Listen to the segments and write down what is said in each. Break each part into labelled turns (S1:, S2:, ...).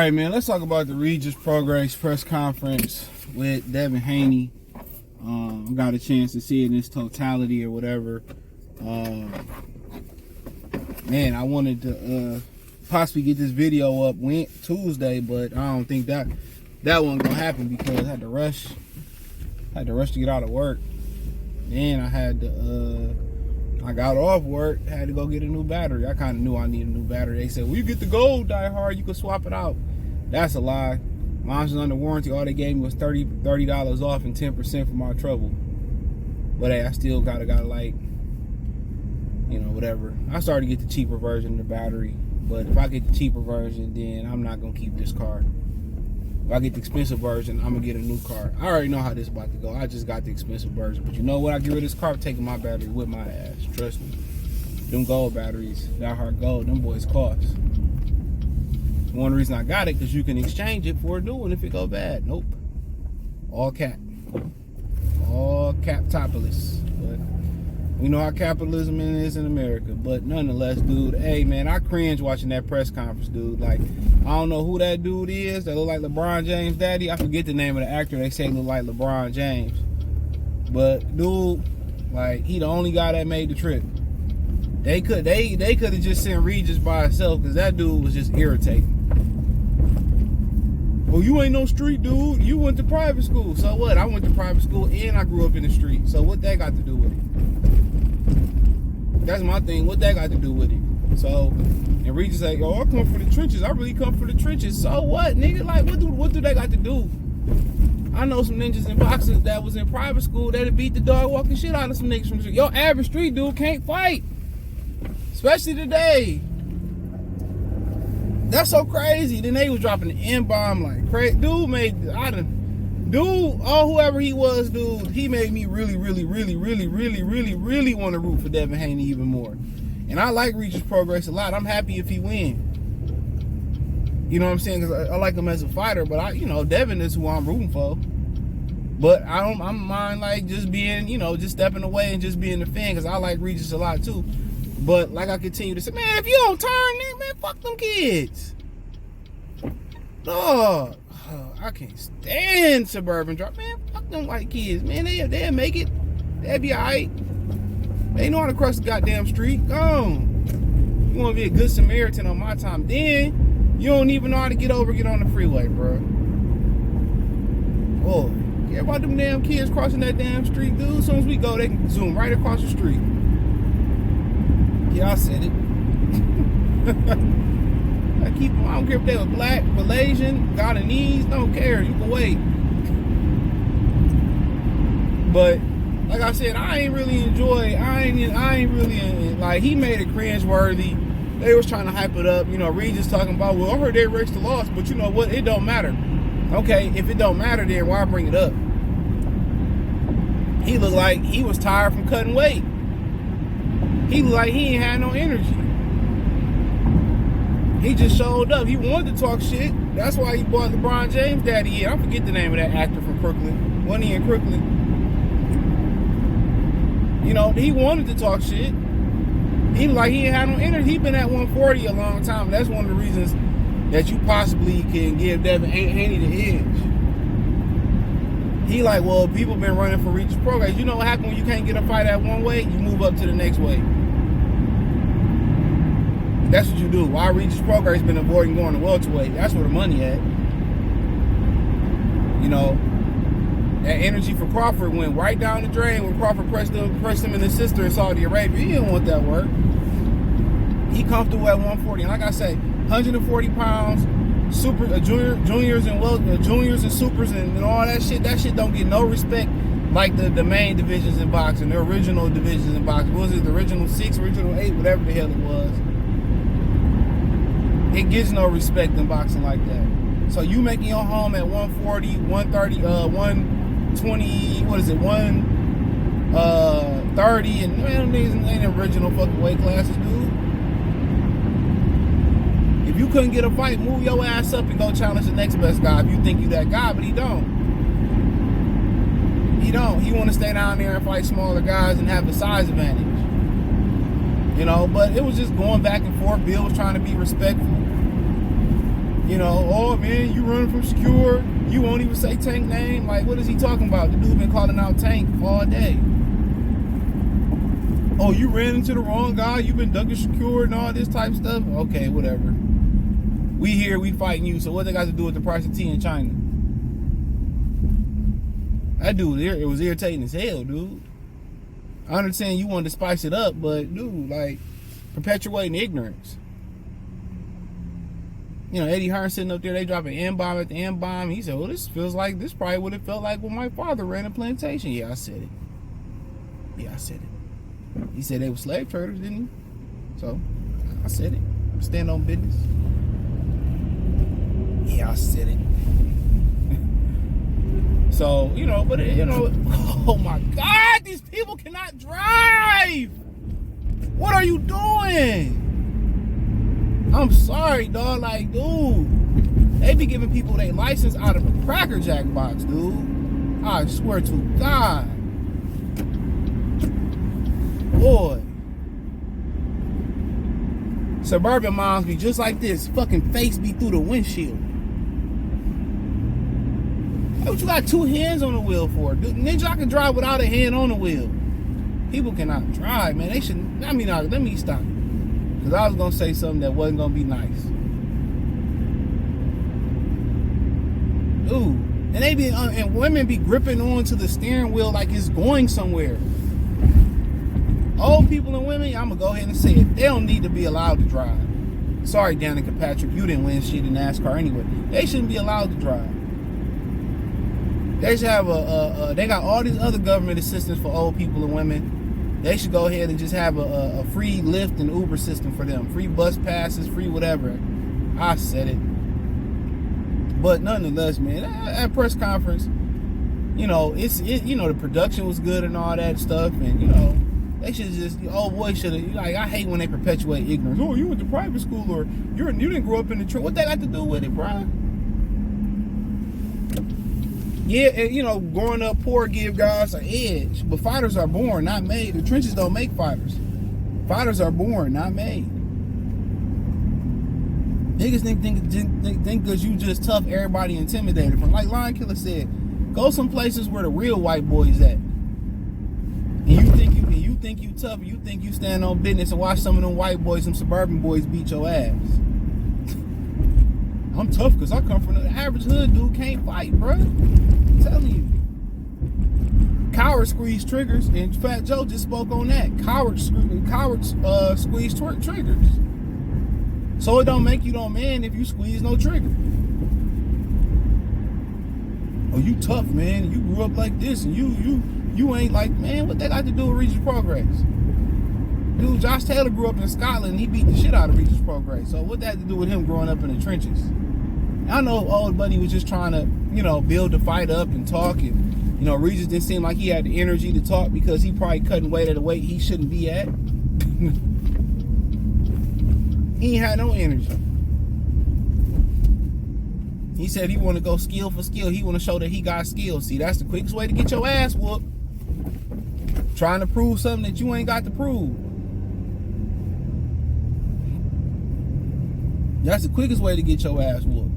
S1: right, man, let's talk about the Regis Prograis press conference with Devin Haney. Got a chance to see it in its totality or whatever. Man, I wanted to possibly get this video up Tuesday, but I don't think that wasn't gonna happen because I had to rush to get out of work. Then I got off work, had to go get a new battery. I kind of knew I needed a new battery. They said, well, you get the gold Die Hard, you can swap it out. That's a lie. Mine's was under warranty. All they gave me was $30 off and 10% for my trouble. But hey, I still gotta like, you know, whatever. I started to get the cheaper version of the battery. But if I get the cheaper version, then I'm not gonna keep this car. If I get the expensive version, I'm gonna get a new car. I already know how this is about to go. I just got the expensive version. But you know what? I get rid of this car, taking my battery with my ass. Trust me. Them gold batteries, Die Hard gold, them boys cost. One reason I got it, because you can exchange it for a new one if it go bad. Nope. All cap. All capitalist. But we know how capitalism is in America. But nonetheless, dude, hey, man, I cringe watching that press conference, dude. Like, I don't know who that dude is that look like LeBron James' daddy. I forget the name of the actor. They say look like LeBron James. But, dude, like, he the only guy that made the trip. They could have just sent Regis by himself because that dude was just irritating. Well, you ain't no street dude. You went to private school. So what? I went to private school and I grew up in the street. So what that got to do with it? That's my thing. What that got to do with it? So, and Regis like, oh, I come for the trenches. I really come for the trenches. So what, nigga? Like, what do they got to do? I know some ninjas and boxers that was in private school that'd beat the dog walking shit out of some niggas from the street. Your average street dude can't fight. Especially today. That's so crazy. Then they was dropping the N-bomb like crazy. Dude whoever he was, dude, he made me really want to root for Devin Haney even more. And I like Regis Prograis a lot. I'm happy if he win. You know what I'm saying? Because I like him as a fighter, but Devin is who I'm rooting for. But I don't mind like just being, just stepping away and just being a fan because I like Regis a lot too. But like I continue to say, man, if you don't turn, man, fuck them kids. Dog, I can't stand suburban drive. Man, fuck them white kids. Man, they'll make it. They'll be all right. They know how to cross the goddamn street. Go on. You want to be a good Samaritan on my time. Then you don't even know how to get on the freeway, bro. Oh, care about them damn kids crossing that damn street, dude. As soon as we go, they can zoom right across the street. Yeah, I said it. I don't care if they were black, Malaysian, Guyanese, don't care. You can wait. But like I said, I ain't really like, he made it cringe-worthy. They was trying to hype it up. Regis talking about, well, I heard they erased the loss, but you know what? It don't matter. Okay, if it don't matter, then why bring it up? He looked like he was tired from cutting weight. He looked like he ain't had no energy. He just showed up. He wanted to talk shit. That's why he brought LeBron James' daddy in. I forget the name of that actor from Crooklyn. Wasn't he in Crooklyn? He wanted to talk shit. He looked like he ain't had no energy. He been at 140 a long time. That's one of the reasons that you possibly can give Devin Haney the edge. He like, well, people been running for Regis Prograis. You know what happens when you can't get a fight at one weight? You move up to the next weight. That's what you do. Why Regis Prograis been avoiding going to welterweight? That's where the money at. That energy for Crawford went right down the drain when Crawford pressed him and his sister in Saudi Arabia. He didn't want that work. He comfortable at 140. And like I say, 140 pounds, juniors and supers and all that shit don't get no respect like the main divisions in boxing, the original divisions in boxing. What was it, the original 6, original 8, whatever the hell it was? It gets no respect in boxing like that. So you making your home at 140, 130, 120, what is it, 130, and man, these ain't original fucking weight classes, dude. If you couldn't get a fight, move your ass up and go challenge the next best guy if you think you that guy, but he don't. He want to stay down there and fight smaller guys and have the size advantage. But it was just going back and forth. Bill was trying to be respectful. You know, oh man, you running from Secure. You won't even say Tank name. Like, what is he talking about? The dude been calling out Tank all day. Oh, you ran into the wrong guy. You been ducking Secure and all this type of stuff. Okay, whatever. We here, we fighting you. So what they got to do with the price of tea in China? That dude, it was irritating as hell, dude. I understand you wanted to spice it up, but dude, like, perpetuating ignorance. You know, Eddie Hearn sitting up there, they drop an M-bomb at the M-bomb. He said, well, this feels like, this probably what it felt like when my father ran a plantation. Yeah, I said it. Yeah, I said it. He said they were slave traders, didn't he? So, I said it. Stand on business. Yeah, I said it. So, you know, but, you know, oh my God, these people cannot drive. What are you doing? I'm sorry, dog. Like, dude, they be giving people their license out of a Cracker Jack box, dude. I swear to God. Boy. Suburban moms be just like this. Fucking face be through the windshield. Hey, what you got two hands on the wheel for? Dude, ninja, I can drive without a hand on the wheel. People cannot drive, man. They should, I mean, let me stop. Because I was going to say something that wasn't going to be nice. Dude. And they be, and women be gripping onto the steering wheel like it's going somewhere. Old people and women, I'm going to go ahead and say it. They don't need to be allowed to drive. Sorry, Danica Patrick, you didn't win shit in NASCAR anyway. They shouldn't be allowed to drive. They should have they got all these other government assistance for old people and women. They should go ahead and just have a free Lyft and Uber system for them. Free bus passes, free whatever. I said it. But nonetheless, man, at press conference, you know, you know, the production was good and all that stuff, and you know, they should just, old boy should have, like, I hate when they perpetuate ignorance. Oh, you went to private school, or you didn't grow up in the church. What that got to do with it, bro? Yeah, and you know, growing up poor give guys an edge, but fighters are born, not made. The trenches don't make fighters. Fighters are born, not made. Niggas think because you just tough, everybody intimidated from. Like Lion Killer said, go some places where the real white boys at. And you think you tough, and you think you stand on business, and watch some of them white boys, some suburban boys beat your ass. I'm tough because I come from the average hood dude can't fight, bro. I'm telling you. Cowards squeeze triggers, and Fat Joe just spoke on that. Cowards squeeze triggers. So it don't make you no man if you squeeze no trigger. Oh, you tough, man. You grew up like this, and you ain't like, man, what that got to do with Regis Prograis? Dude, Josh Taylor grew up in Scotland, and he beat the shit out of Regis Prograis. So what that had to do with him growing up in the trenches? I know old buddy was just trying to, you know, build the fight up and talk, and, you know, Regis didn't seem like he had the energy to talk because he probably cutting weight at a weight he shouldn't be at. He ain't had no energy. He said he want to go skill for skill. He want to show that he got skill. See, that's the quickest way to get your ass whooped. Trying to prove something that you ain't got to prove. That's the quickest way to get your ass whooped.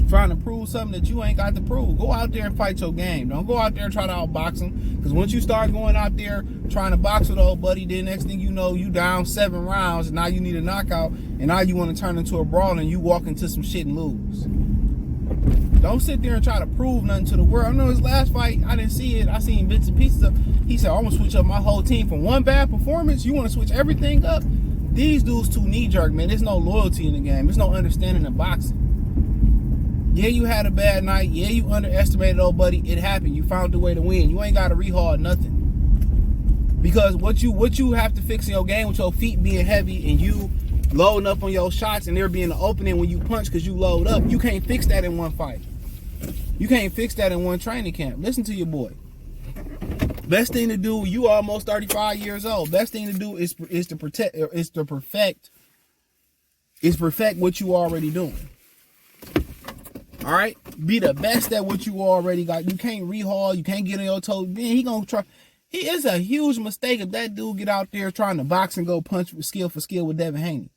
S1: Trying to prove something that you ain't got to prove. Go out there and fight your game. Don't go out there and try to outbox him. Because once you start going out there trying to box with old buddy, then next thing you know, you down 7 rounds, and now you need a knockout, and now you want to turn into a brawl, and you walk into some shit and lose. Don't sit there and try to prove nothing to the world. I know his last fight, I didn't see it. I seen bits and pieces of. He said, I'm going to switch up my whole team from one bad performance. You want to switch everything up? These dudes too knee-jerk, man. There's no loyalty in the game. There's no understanding in boxing. Yeah, you had a bad night. Yeah, you underestimated old buddy. It happened. You found a way to win. You ain't got to rehaul nothing. Because what you have to fix in your game with your feet being heavy and you loading up on your shots and there being an opening when you punch because you load up, you can't fix that in one fight. You can't fix that in one training camp. Listen to your boy. Best thing to do, you almost 35 years old. Best thing to do is to perfect what you already doing. All right, be the best at what you already got. You can't rehaul. You can't get on your toes. Man, he gonna try. He is a huge mistake if that dude get out there trying to box and go punch skill for skill with Devin Haney.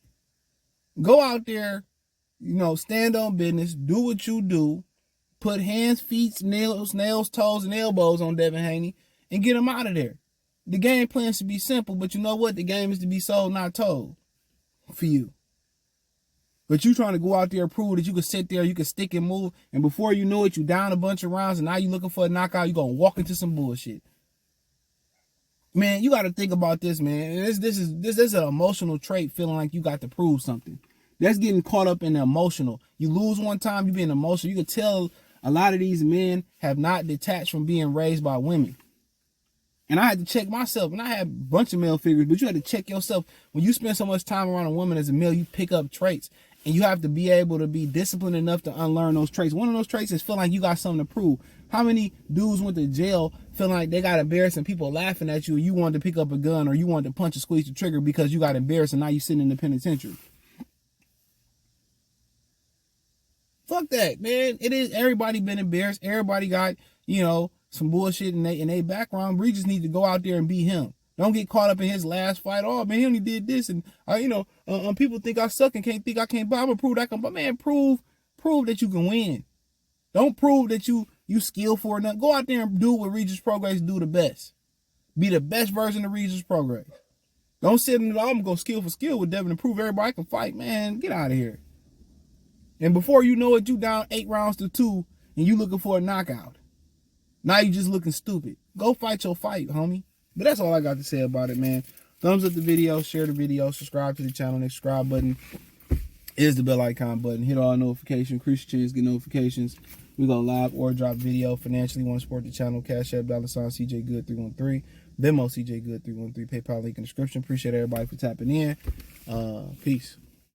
S1: Go out there, you know, stand on business, do what you do, put hands, feet, nails, toes, and elbows on Devin Haney, and get him out of there. The game plan should be simple, but you know what? The game is to be sold, not told for you. But you trying to go out there and prove that you can sit there, you can stick and move, and before you know it, you down a bunch of rounds, and now you looking for a knockout, you gonna walk into some bullshit. Man, you got to think about this, man. This is an emotional trait, feeling like you got to prove something. That's getting caught up in the emotional. You lose one time, you being emotional. You can tell a lot of these men have not detached from being raised by women. And I had to check myself, and I had a bunch of male figures, but you had to check yourself. When you spend so much time around a woman as a male, you pick up traits, and you have to be able to be disciplined enough to unlearn those traits. One of those traits is feel like you got something to prove. How many dudes went to jail feeling like they got embarrassed and people laughing at you, and you wanted to pick up a gun or you wanted to punch or squeeze the trigger because you got embarrassed and now you sitting in the penitentiary? Fuck that, man. It is, everybody been embarrassed. Everybody got, you know, some bullshit in they background. Regis need to go out there and be him. Don't get caught up in his last fight. Oh man, he only did this, and people think I suck and can't think I can't. But I'm gonna prove that I can. But man, prove that you can win. Don't prove that you skillful or nothing. Go out there and do what Regis Prograis do the best. Be the best version of Regis Prograis. Don't sit in the, I'm gonna go skill for skill with Devin and prove everybody can fight. Man, get out of here. And before you know it, you down 8 rounds to 2, and you looking for a knockout. Now you just looking stupid. Go fight your fight, homie. But that's all I got to say about it, man. Thumbs up the video, share the video, subscribe to the channel. The subscribe button is the bell icon button. Hit all notifications, increase your chance, get notifications. We go live or drop video. Financially, want to support the channel, Cash App, $CJ Good 313, Venmo CJ Good 313, PayPal link in the description. Appreciate everybody for tapping in. Peace.